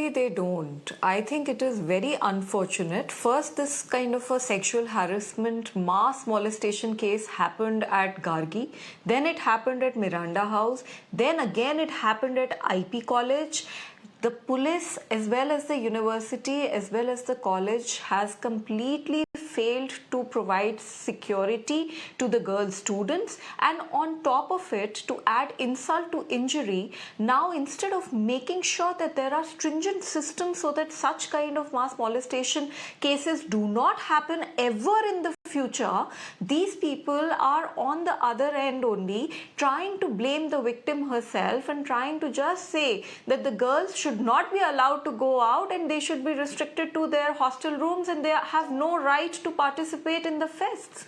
Actually, they don't. I think it is very unfortunate. First, this kind of a sexual harassment, mass molestation case happened at Gargi. Then it happened at Miranda House. Then again it happened at IP College. The police as well as the university as well as the college has completely failed to provide security to the girl students, and on top of it, to add insult to injury, now instead of making sure that there are stringent systems so that such kind of mass molestation cases do not happen ever in the future, these people are on the other end only trying to blame the victim herself and trying to just say that the girls should not be allowed to go out and they should be restricted to their hostel rooms and they have no right to participate in the fests.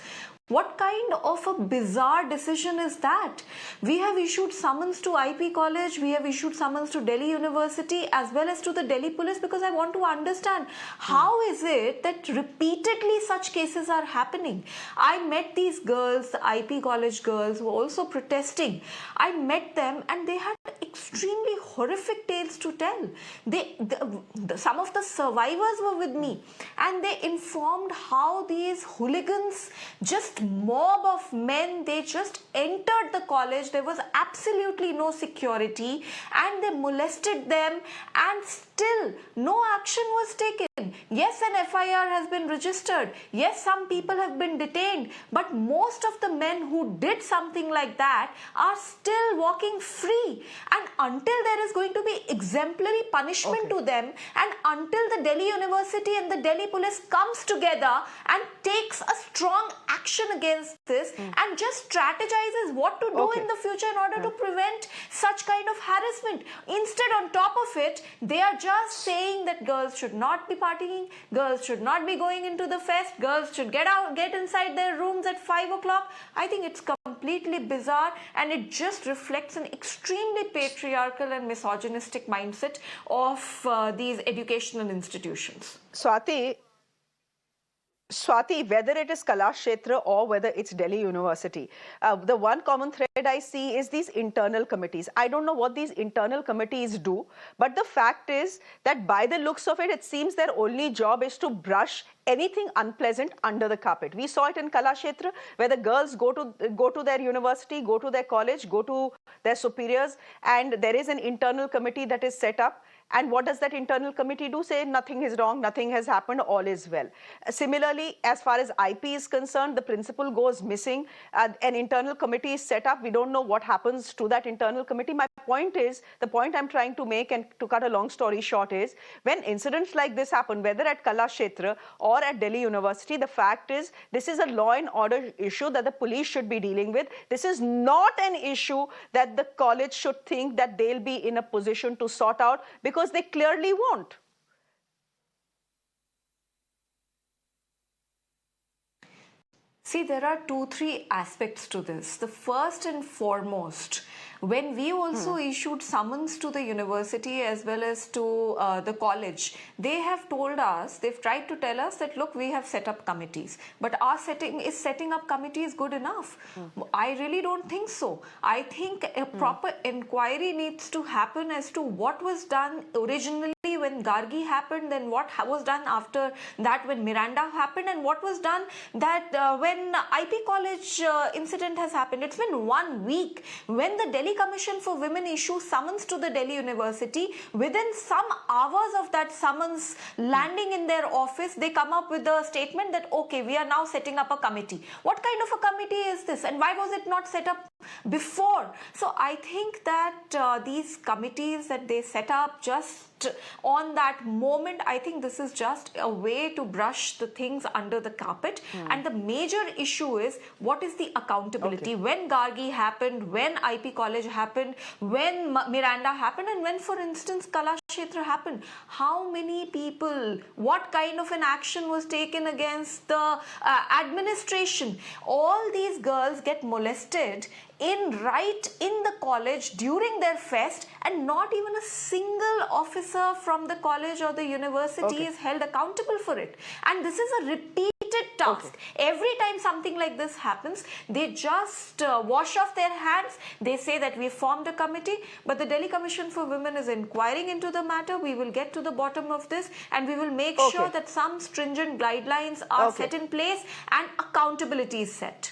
What kind of a bizarre decision is that? We have issued summons to IP College, we have issued summons to Delhi University as well as to the Delhi Police, because I want to understand how is it that repeatedly such cases are happening. I met these girls, the IP College girls who were also protesting. I met them and they had extremely horrific tales to tell. Some of the survivors were with me and they informed how these hooligans, just mob of men, they just entered the college. There was absolutely no security and they molested them and still no action was taken. Yes, an FIR has been registered. Yes, some people have been detained, but most of the men who did something like that are still walking free, and until there is going to be exemplary punishment to them, and until the Delhi University and the Delhi Police comes together and takes a strong action against this and just strategizes what to do in the future in order to prevent such kind of harassment. Instead, on top of it, they are just saying that girls should not be partying, girls should not be going into the fest, girls should get inside their rooms at 5 o'clock. I think it's completely bizarre and it just reflects an extremely patriarchal and misogynistic mindset of these educational institutions. Swati, whether it is Kalakshetra or whether it's Delhi University, the one common thread I see is these internal committees. I don't know what these internal committees do, but the fact is that by the looks of it, it seems their only job is to brush anything unpleasant under the carpet. We saw it in Kalakshetra, where the girls go to their university, go to their college, go to their superiors, and there is an internal committee that is set up. And what does that internal committee do? Say nothing is wrong, nothing has happened, all is well. Similarly, as far as IP is concerned, the principal goes missing. An internal committee is set up. We don't know what happens to that internal committee. My point is, the point I'm trying to make, and to cut a long story short, is when incidents like this happen, whether at Kalakshetra or at Delhi University, the fact is this is a law and order issue that the police should be dealing with. This is not an issue that the college should think that they'll be in a position to sort out, because they clearly won't. See, there are 2-3 aspects to this. The first and foremost, when we also issued summons to the university as well as to the college, they have told us, they've tried to tell us that, look, we have set up committees, but our setting up committees good enough? I really don't think so. I think a proper inquiry needs to happen as to what was done originally when Gargi happened, then what was done after that when Miranda happened, and what was done that when IP College incident has happened. It's been 1 week. When the Delhi Commission for Women issues summons to the Delhi University, within some hours of that summons landing in their office, they come up with a statement that, okay, we are now setting up a committee. What kind of a committee is this, and why was it not set up before? So I think that these committees that they set up just on that moment, I think this is just a way to brush the things under the carpet. And the major issue is, what is the accountability? When Gargi happened, when IP College happened, when Miranda happened, and when, for instance, Kalakshetra happened, how many people, what kind of an action was taken against the administration? All these girls get molested right in the college during their fest, and not even a single officer from the college or the university is held accountable for it. And this is a repeated task. Every time something like this happens, they just wash off their hands. They say that we formed a committee, but the Delhi Commission for Women is inquiring into the matter. We will get to the bottom of this, and we will make sure that some stringent guidelines are set in place and accountability is set.